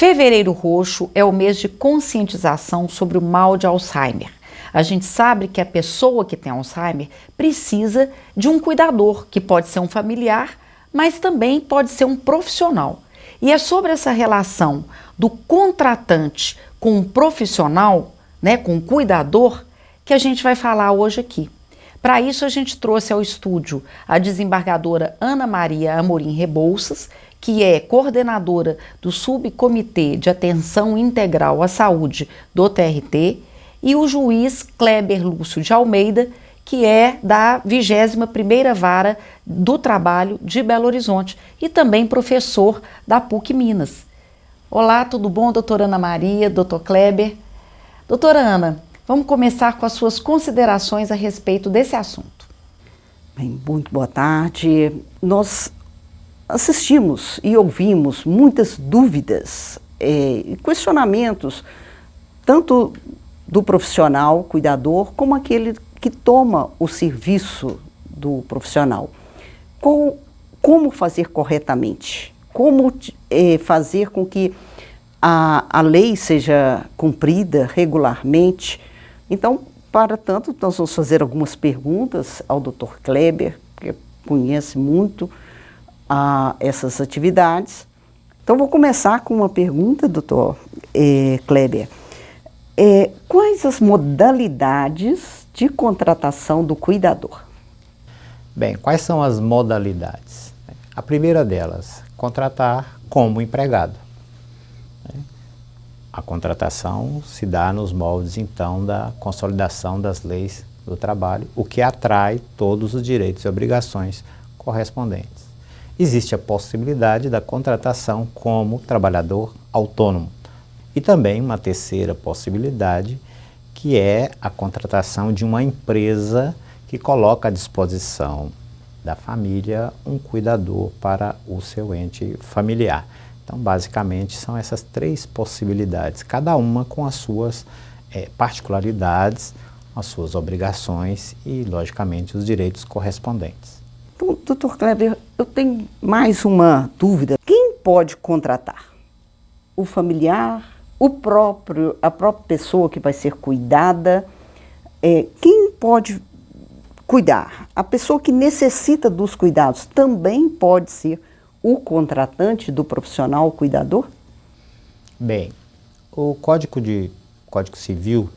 Fevereiro Roxo é o mês de conscientização sobre o mal de Alzheimer. A gente sabe que a pessoa que tem Alzheimer precisa de um cuidador, que pode ser um familiar, mas também pode ser um profissional. E é sobre essa relação do contratante com o profissional, com o cuidador, que a gente vai falar hoje aqui. Para isso, a gente trouxe ao estúdio a desembargadora Ana Maria Amorim Rebouças, que é coordenadora do Subcomitê de Atenção Integral à Saúde do TRT, e o juiz Kleber Lúcio de Almeida, que é da 21ª Vara do Trabalho de Belo Horizonte e também professor da PUC Minas. Olá, tudo bom, doutora Ana Maria, doutor Kleber? Doutora Ana, vamos começar com as suas considerações a respeito desse assunto. Bem, muito boa tarde. Nós assistimos e ouvimos muitas dúvidas e questionamentos, tanto do profissional cuidador como aquele que toma o serviço do profissional. Como fazer corretamente? Como fazer com que a lei seja cumprida regularmente? Então, para tanto, nós vamos fazer algumas perguntas ao Dr. Kleber, que conhece muito essas atividades. Então, vou começar com uma pergunta, Dr. Kleber. Quais as modalidades de contratação do cuidador? Bem, quais são as modalidades? A primeira delas, contratar como empregado. A contratação se dá nos moldes, então, da consolidação das leis do trabalho, o que atrai todos os direitos e obrigações correspondentes. Existe a possibilidade da contratação como trabalhador autônomo. E também uma terceira possibilidade, que é a contratação de uma empresa que coloca à disposição da família um cuidador para o seu ente familiar. Então, basicamente, são essas três possibilidades, cada uma com as suas particularidades, as suas obrigações e, logicamente, os direitos correspondentes. Bom, doutor Kleber, eu tenho mais uma dúvida. Quem pode contratar? O familiar? A própria pessoa que vai ser cuidada? Quem pode cuidar? A pessoa que necessita dos cuidados também pode ser o contratante do profissional cuidador? Bem, o Código Civil,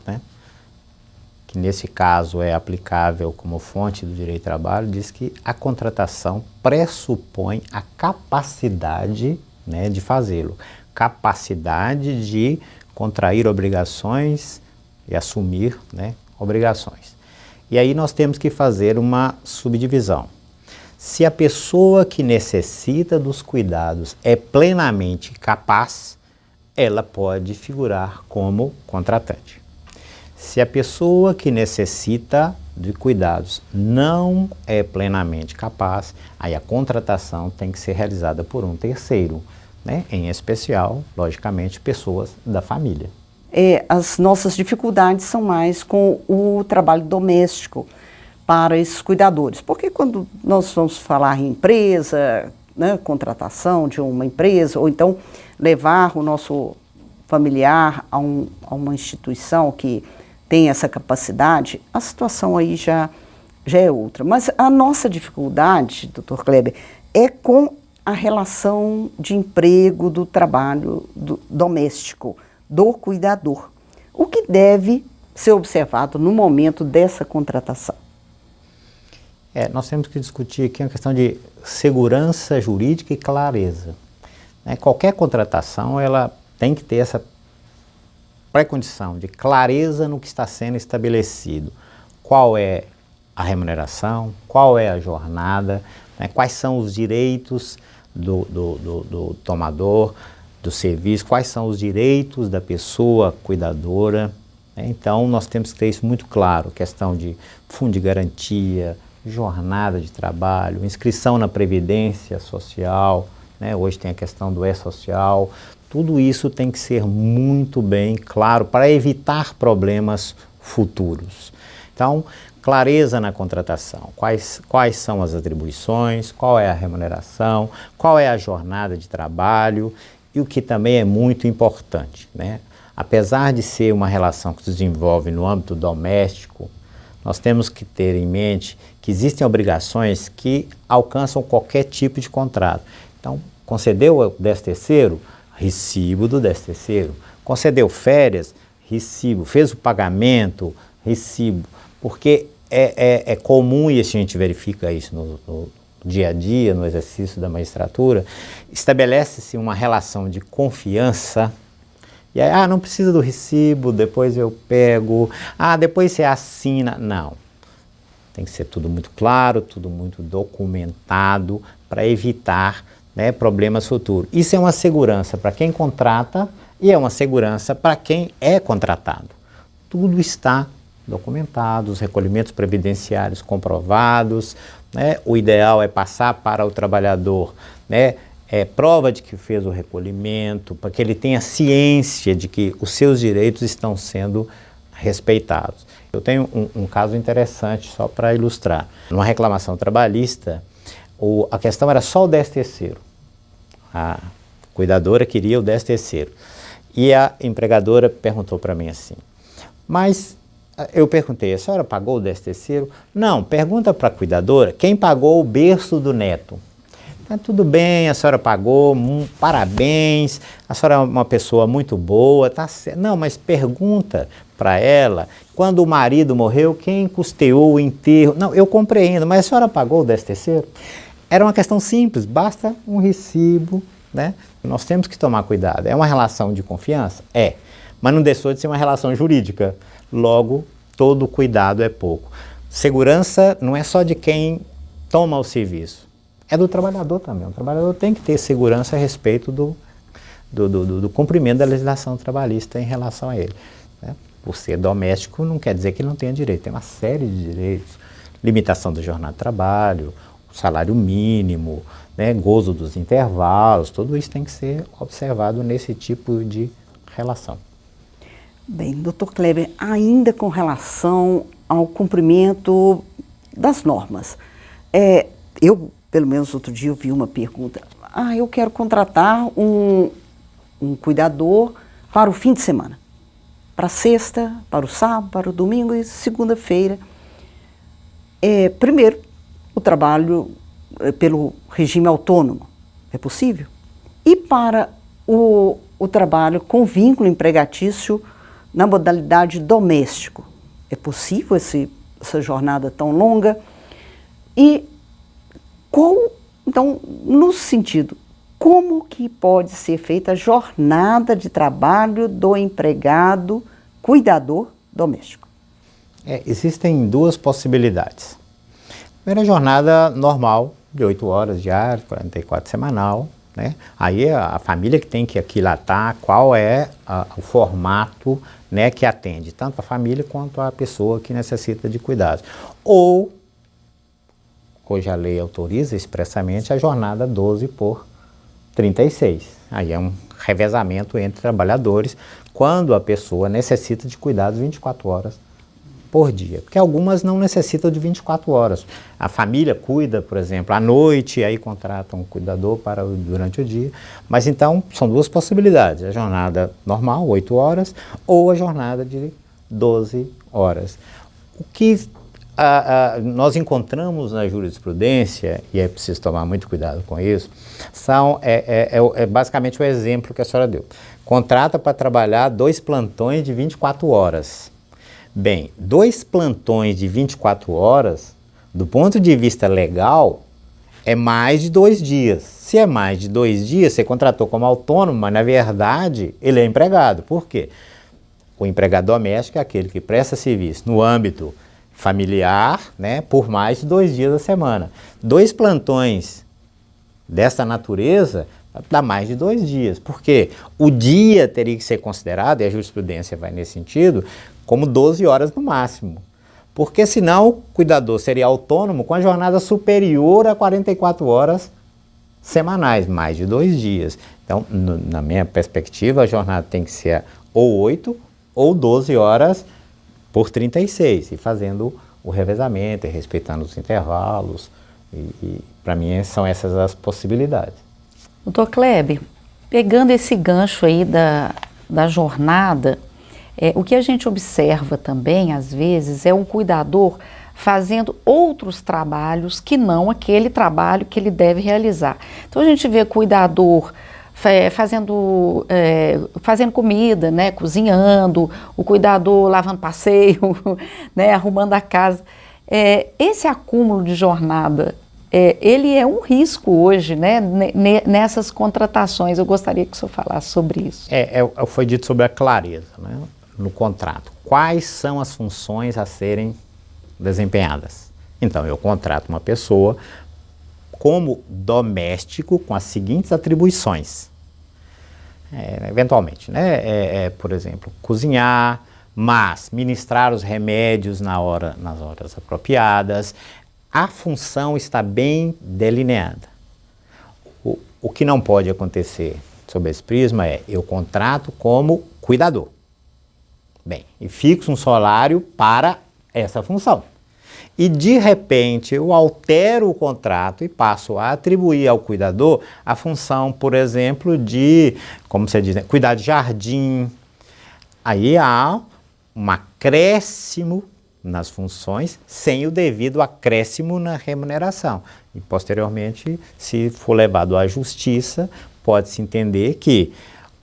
que nesse caso é aplicável como fonte do direito do trabalho, diz que a contratação pressupõe a capacidade de fazê-lo, capacidade de contrair obrigações e assumir obrigações. E aí nós temos que fazer uma subdivisão. Se a pessoa que necessita dos cuidados é plenamente capaz, ela pode figurar como contratante. Se a pessoa que necessita de cuidados não é plenamente capaz, aí a contratação tem que ser realizada por um terceiro, em especial, logicamente, pessoas da família. As nossas dificuldades são mais com o trabalho doméstico para esses cuidadores, porque quando nós vamos falar em empresa, contratação de uma empresa, ou então levar o nosso familiar a uma instituição que tem essa capacidade, a situação aí já é outra. Mas a nossa dificuldade, doutor Kleber, é com a relação de emprego do trabalho doméstico, do cuidador. O que deve ser observado no momento dessa contratação? Nós temos que discutir aqui uma questão de segurança jurídica e clareza. Qualquer contratação, ela tem que ter essa pré-condição de clareza no que está sendo estabelecido. Qual é a remuneração, qual é a jornada, quais são os direitos do tomador do serviço, quais são os direitos da pessoa cuidadora. Então, nós temos que ter isso muito claro, questão de fundo de garantia, jornada de trabalho, inscrição na Previdência Social, hoje tem a questão do E-Social, tudo isso tem que ser muito bem claro para evitar problemas futuros. Então, clareza na contratação, quais são as atribuições, qual é a remuneração, qual é a jornada de trabalho E o que também é muito importante, né? Apesar de ser uma relação que se desenvolve no âmbito doméstico, nós temos que ter em mente que existem obrigações que alcançam qualquer tipo de contrato. Então, concedeu o 13º, recibo do 13º. Concedeu férias, recibo. Fez o pagamento, recibo. Porque é comum, e a gente verifica isso no dia a dia, no exercício da magistratura, estabelece-se uma relação de confiança. E aí, não precisa do recibo, depois eu pego, depois você assina. Não. Tem que ser tudo muito claro, tudo muito documentado para evitar, né, problemas futuros. Isso é uma segurança para quem contrata e é uma segurança para quem é contratado. Tudo está documentado, os recolhimentos previdenciários comprovados, né? O ideal é passar para o trabalhador, né, prova de que fez o recolhimento, para que ele tenha ciência de que os seus direitos estão sendo respeitados. Eu tenho um caso interessante só para ilustrar. Numa reclamação trabalhista, a questão era só o 13º. A cuidadora queria o 13º. E a empregadora perguntou para mim assim, mas eu perguntei, a senhora pagou o 13º? Não, pergunta para a cuidadora quem pagou o berço do neto. Tudo bem, a senhora pagou, parabéns, a senhora é uma pessoa muito boa, tá certo. Não, mas pergunta para ela, quando o marido morreu, quem custeou o enterro? Não, eu compreendo, mas a senhora pagou o 13º? Era uma questão simples, basta um recibo, né? Nós temos que tomar cuidado. É uma relação de confiança? É, mas não deixou de ser uma relação jurídica. Logo, todo cuidado é pouco. Segurança não é só de quem toma o serviço. É do trabalhador também. O trabalhador tem que ter segurança a respeito do cumprimento da legislação trabalhista em relação a ele, né? Por ser doméstico não quer dizer que ele não tenha direito. Tem uma série de direitos. Limitação da jornada de trabalho, salário mínimo, né, gozo dos intervalos, tudo isso tem que ser observado nesse tipo de relação. Bem, doutor Kleber, ainda com relação ao cumprimento das normas, eu, pelo menos outro dia, eu vi uma pergunta, eu quero contratar um cuidador para o fim de semana, para sexta, para o sábado, para o domingo e segunda-feira. Primeiro, o trabalho pelo regime autônomo, é possível? E para o trabalho com vínculo empregatício na modalidade doméstico, é possível essa jornada tão longa? E então, no sentido, como que pode ser feita a jornada de trabalho do empregado cuidador doméstico? Existem duas possibilidades. Primeira, jornada normal, de 8 horas diárias, 44 semanal, né? Aí a família que tem que aquilatar qual é o formato, né, que atende tanto a família quanto a pessoa que necessita de cuidados. Ou, hoje a lei autoriza expressamente a jornada 12 por 36. Aí é um revezamento entre trabalhadores quando a pessoa necessita de cuidados 24 horas por dia, porque algumas não necessitam de 24 horas. A família cuida, por exemplo, à noite, aí contrata um cuidador durante o dia. Mas então, são duas possibilidades, a jornada normal, 8 horas, ou a jornada de 12 horas. O que nós encontramos na jurisprudência, e é preciso tomar muito cuidado com isso, é basicamente o exemplo que a senhora deu. Contrata para trabalhar 2 plantões de 24 horas. Bem, 2 plantões de 24 horas, do ponto de vista legal, é mais de 2 dias. Se é mais de 2 dias, você contratou como autônomo, mas na verdade ele é empregado. Por quê? O empregado doméstico é aquele que presta serviço no âmbito familiar, né, por mais de 2 dias da semana. 2 plantões dessa natureza dá mais de 2 dias. Por quê? O dia teria que ser considerado, e a jurisprudência vai nesse sentido, como 12 horas no máximo. Porque senão o cuidador seria autônomo com a jornada superior a 44 horas semanais, mais de 2 dias. Então, na minha perspectiva, a jornada tem que ser ou 8 ou 12 horas por 36, e fazendo o revezamento e respeitando os intervalos. E para mim são essas as possibilidades. Doutor Kleber, Pegando esse gancho aí da jornada, o que a gente observa também, às vezes, é um cuidador fazendo outros trabalhos que não aquele trabalho que ele deve realizar. Então a gente vê cuidador fazendo comida, né, cozinhando, o cuidador lavando passeio, né, arrumando a casa. Esse acúmulo de jornada, ele é um risco hoje, né, nessas contratações. Eu gostaria que o senhor falasse sobre isso. Foi dito sobre a clareza, né, no contrato. Quais são as funções a serem desempenhadas? Então, eu contrato uma pessoa como doméstico com as seguintes atribuições. Eventualmente, né? Por exemplo, cozinhar, mas ministrar os remédios nas horas apropriadas. A função está bem delineada. O que não pode acontecer sob esse prisma eu contrato como cuidador. Bem, e fixo um salário para essa função. E de repente eu altero o contrato e passo a atribuir ao cuidador a função, por exemplo, de, como você diz, né, cuidar de jardim. Aí há um acréscimo nas funções sem o devido acréscimo na remuneração. E posteriormente, se for levado à justiça, pode-se entender que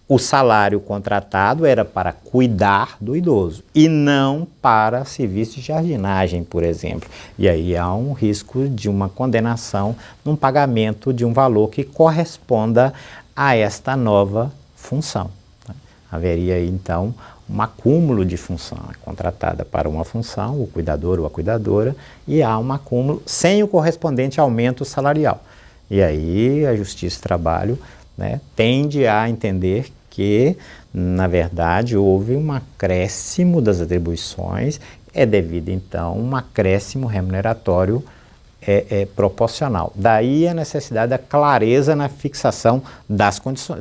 o salário contratado era para cuidar do idoso e não para serviço de jardinagem, por exemplo. E aí há um risco de uma condenação num pagamento de um valor que corresponda a esta nova função. Haveria aí, então, um acúmulo de função contratada para uma função, o cuidador ou a cuidadora, e há um acúmulo sem o correspondente aumento salarial. E aí a Justiça do Trabalho, né, tende a entender que, na verdade, houve um acréscimo das atribuições, devido, então, um acréscimo remuneratório proporcional. Daí a necessidade da clareza na fixação das condições,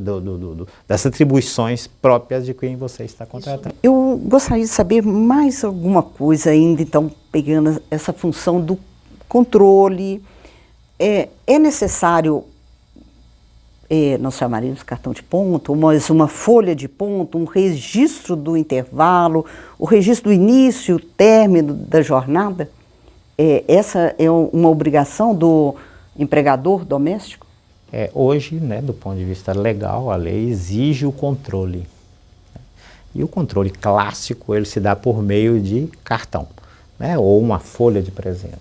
das atribuições próprias de quem você está contratando. Eu gostaria de saber mais alguma coisa ainda, então, pegando essa função do controle. É necessário, nós chamaríamos cartão de ponto, mas uma folha de ponto, um registro do intervalo, o registro do início e término da jornada? Essa é uma obrigação do empregador doméstico? Hoje, né, do ponto de vista legal, a lei exige o controle. E o controle clássico, ele se dá por meio de cartão, né, ou uma folha de presença.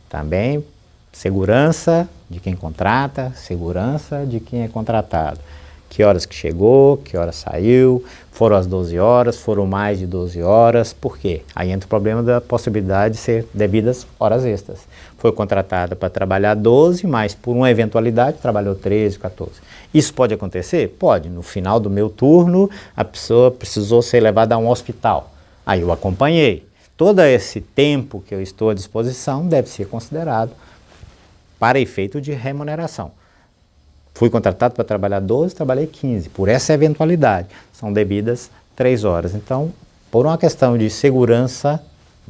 Também segurança de quem contrata, segurança de quem é contratado. Que horas que chegou, que horas saiu, foram as 12 horas, foram mais de 12 horas, por quê? Aí entra o problema da possibilidade de ser devidas horas extras. Foi contratada para trabalhar 12, mas por uma eventualidade trabalhou 13, 14. Isso pode acontecer? Pode. No final do meu turno, a pessoa precisou ser levada a um hospital. Aí eu acompanhei. Todo esse tempo que eu estou à disposição deve ser considerado para efeito de remuneração. Fui contratado para trabalhar 12, trabalhei 15. Por essa eventualidade, são devidas 3 horas. Então, por uma questão de segurança,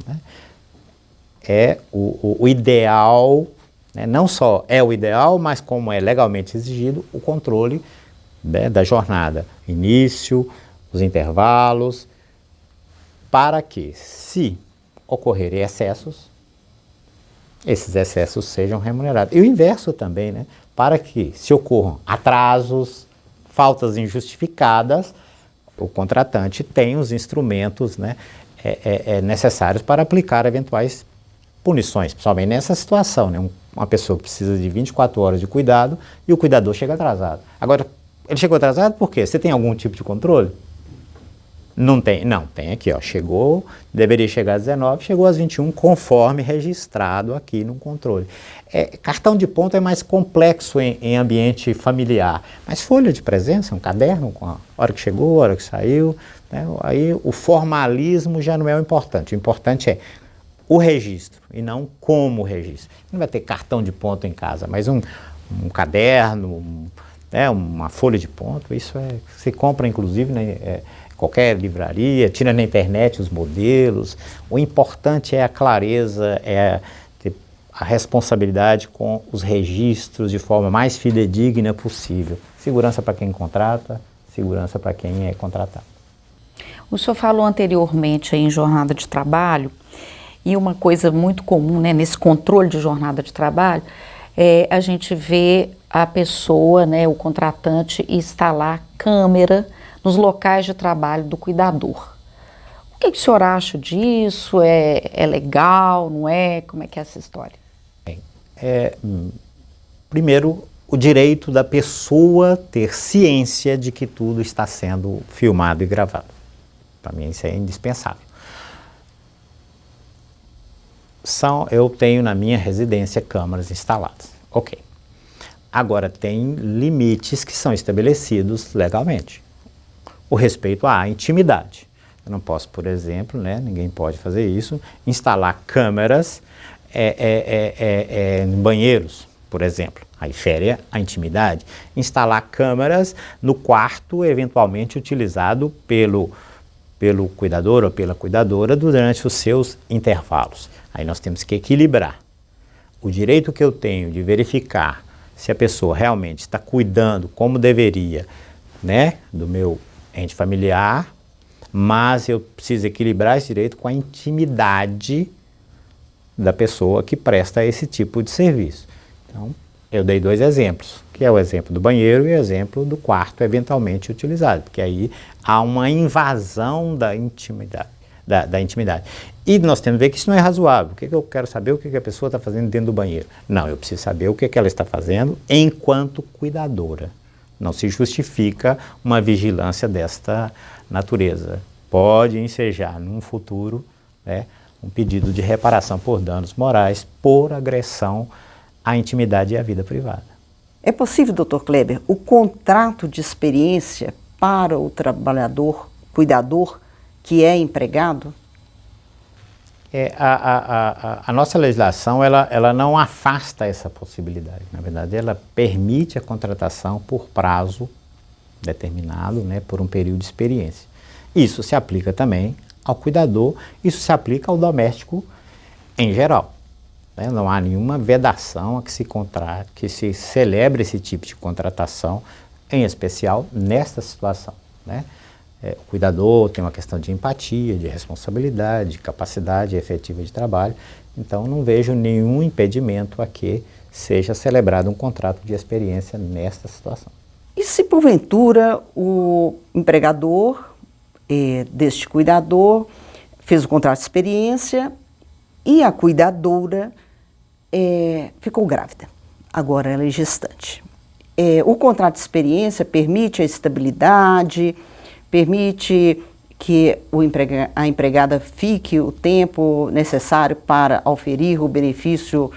né, o ideal, né, não só é o ideal, mas como é legalmente exigido, o controle, né, da jornada. Início, os intervalos, para que, se ocorrerem excessos, esses excessos sejam remunerados. E o inverso também, né? Para que, se ocorram atrasos, faltas injustificadas, o contratante tem os instrumentos, né, necessários para aplicar eventuais punições, principalmente nessa situação, né? Uma pessoa que precisa de 24 horas de cuidado e o cuidador chega atrasado. Agora, ele chegou atrasado por quê? Você tem algum tipo de controle? Não tem, tem aqui, ó, chegou, deveria chegar às 19, chegou às 21, conforme registrado aqui no controle. Cartão de ponto é mais complexo em ambiente familiar, mas folha de presença, um caderno com a hora que chegou, a hora que saiu, né, aí o formalismo já não é o importante é o registro e não como registro. Não vai ter cartão de ponto em casa, mas um caderno, uma folha de ponto, isso se compra inclusive, né, qualquer livraria, tira na internet os modelos. O importante é a clareza, ter a responsabilidade com os registros de forma mais fidedigna possível. Segurança para quem contrata, segurança para quem é contratado. O senhor falou anteriormente aí em jornada de trabalho, e uma coisa muito comum, né, nesse controle de jornada de trabalho, é a gente vê a pessoa, né, o contratante, instalar câmera nos locais de trabalho do cuidador. O que o senhor acha disso? É legal, não é? Como é que é essa história? Primeiro, o direito da pessoa ter ciência de que tudo está sendo filmado e gravado. Para mim isso é indispensável. Eu tenho na minha residência câmeras instaladas. Ok. Agora tem limites que são estabelecidos legalmente. O respeito à intimidade. Eu não posso, por exemplo, né, ninguém pode fazer isso, instalar câmeras em banheiros, por exemplo. Aí fere a intimidade. Instalar câmeras no quarto, eventualmente utilizado pelo cuidador ou pela cuidadora durante os seus intervalos. Aí nós temos que equilibrar o direito que eu tenho de verificar se a pessoa realmente está cuidando como deveria, né, do meu ente familiar, mas eu preciso equilibrar esse direito com a intimidade da pessoa que presta esse tipo de serviço. Então, eu dei 2 exemplos, que é o exemplo do banheiro e o exemplo do quarto eventualmente utilizado, porque aí há uma invasão da intimidade. Da intimidade. E nós temos que ver que isso não é razoável. O que eu quero saber? O que a pessoa está fazendo dentro do banheiro? Não, eu preciso saber o que ela está fazendo enquanto cuidadora. Não se justifica uma vigilância desta natureza. Pode ensejar, num futuro, né, um pedido de reparação por danos morais por agressão à intimidade e à vida privada. É possível, Dr. Kleber, o contrato de experiência para o trabalhador, cuidador, que é empregado? A nossa legislação ela não afasta essa possibilidade. Na verdade, ela permite a contratação por prazo determinado, né, por um período de experiência. Isso se aplica também ao cuidador, isso se aplica ao doméstico em geral. Né? Não há nenhuma vedação a que se celebre esse tipo de contratação, em especial nesta situação, né? O cuidador tem uma questão de empatia, de responsabilidade, de capacidade efetiva de trabalho, então não vejo nenhum impedimento a que seja celebrado um contrato de experiência nesta situação. E se porventura o empregador deste cuidador fez o contrato de experiência e a cuidadora ficou grávida, agora ela é gestante. O contrato de experiência permite a estabilidade, permite que a empregada fique o tempo necessário para auferir o benefício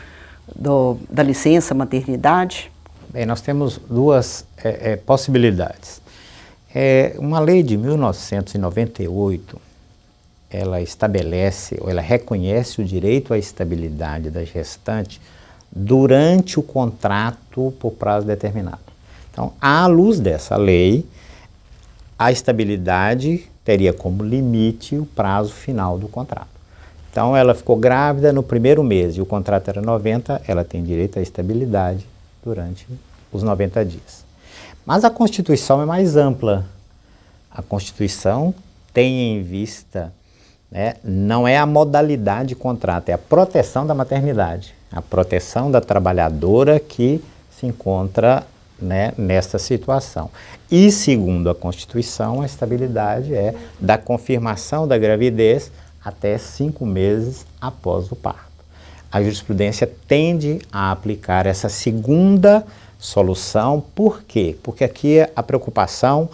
da licença maternidade? Bem, nós temos 2 possibilidades. Uma lei de 1998, ela estabelece, ou ela reconhece o direito à estabilidade da gestante durante o contrato por prazo determinado. Então, à luz dessa lei, a estabilidade teria como limite o prazo final do contrato. Então, ela ficou grávida no primeiro mês e o contrato era 90, ela tem direito à estabilidade durante os 90 dias. Mas a Constituição é mais ampla. A Constituição tem em vista, né, não é a modalidade de contrato, é a proteção da maternidade, a proteção da trabalhadora que se encontra, né, nessa situação. E, segundo a Constituição, a estabilidade é da confirmação da gravidez até 5 meses após o parto. A jurisprudência tende a aplicar essa segunda solução. Por quê? Porque aqui a preocupação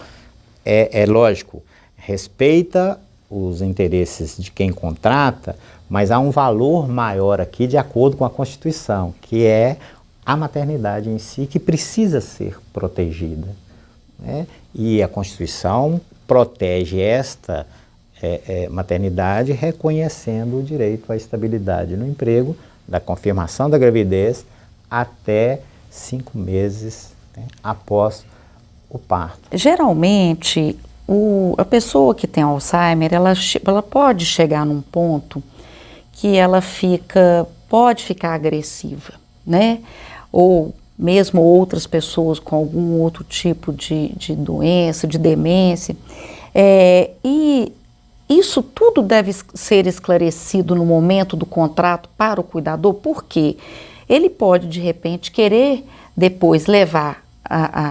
é lógico, respeita os interesses de quem contrata, mas há um valor maior aqui de acordo com a Constituição, que é a maternidade em si, que precisa ser protegida, né? E a Constituição protege esta maternidade reconhecendo o direito à estabilidade no emprego, da confirmação da gravidez até 5 meses, né, após o parto. Geralmente, a pessoa que tem Alzheimer, ela pode chegar num ponto que ela fica pode ficar agressiva, né? Ou mesmo outras pessoas com algum outro tipo de doença, de demência. E isso tudo deve ser esclarecido no momento do contrato para o cuidador, porque ele pode, de repente, querer depois levar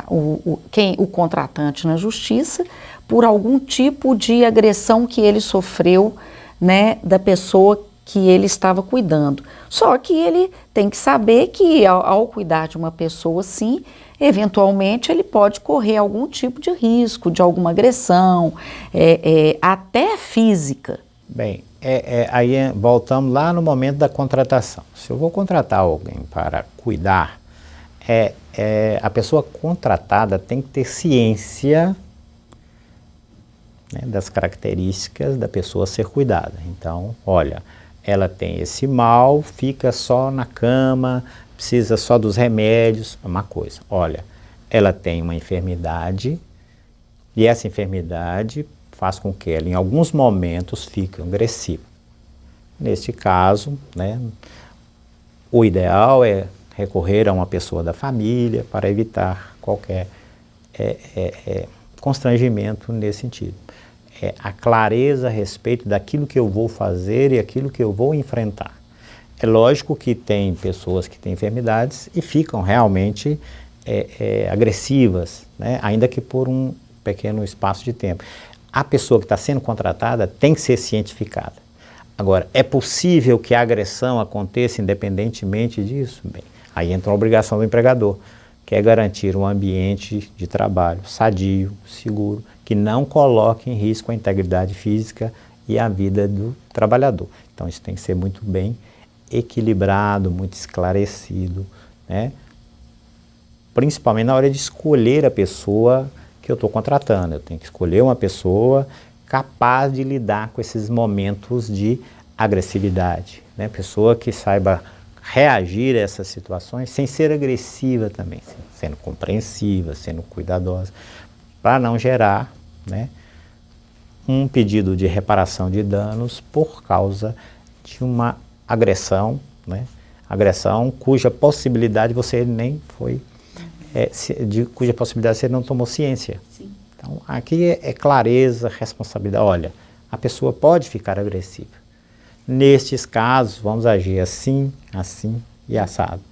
o contratante na justiça por algum tipo de agressão que ele sofreu, né, da pessoa que ele estava cuidando. Só que ele tem que saber que ao cuidar de uma pessoa assim, eventualmente ele pode correr algum tipo de risco, de alguma agressão, até física. Bem, aí voltamos lá no momento da contratação. Se eu vou contratar alguém para cuidar, a pessoa contratada tem que ter ciência, né, das características da pessoa a ser cuidada. Então, olha, ela tem esse mal, fica só na cama, precisa só dos remédios, é uma coisa. Olha, ela tem uma enfermidade e essa enfermidade faz com que ela, em alguns momentos, fique agressiva. Neste caso, né, o ideal é recorrer a uma pessoa da família para evitar qualquer constrangimento nesse sentido. A clareza a respeito daquilo que eu vou fazer e aquilo que eu vou enfrentar. É lógico que tem pessoas que têm enfermidades e ficam realmente agressivas, né, ainda que por um pequeno espaço de tempo. A pessoa que está sendo contratada tem que ser cientificada. Agora, é possível que a agressão aconteça independentemente disso? Bem, aí entra a obrigação do empregador, que é garantir um ambiente de trabalho sadio, seguro, que não coloque em risco a integridade física e a vida do trabalhador. Então isso tem que ser muito bem equilibrado, muito esclarecido, né? Principalmente na hora de escolher a pessoa que eu estou contratando. Eu tenho que escolher uma pessoa capaz de lidar com esses momentos de agressividade, né? Pessoa que saiba reagir a essas situações sem ser agressiva também, sendo compreensiva, sendo cuidadosa, para não gerar, né, um pedido de reparação de danos por causa de uma agressão, né, agressão cuja possibilidade você nem foi, cuja possibilidade você não tomou ciência. Sim. Então aqui é clareza, responsabilidade. Olha, a pessoa pode ficar agressiva. Nestes casos, vamos agir assim, assim e assado,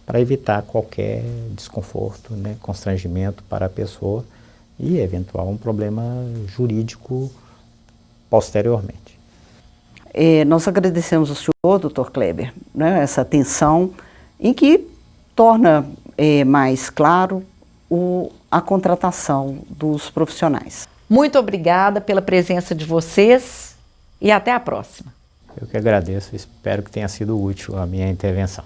para evitar qualquer desconforto, né, constrangimento para a pessoa e eventual um problema jurídico posteriormente. Nós agradecemos ao senhor, Dr. Kleber, né, essa atenção em que torna mais claro a contratação dos profissionais. Muito obrigada pela presença de vocês e até a próxima. Eu que agradeço, espero que tenha sido útil a minha intervenção.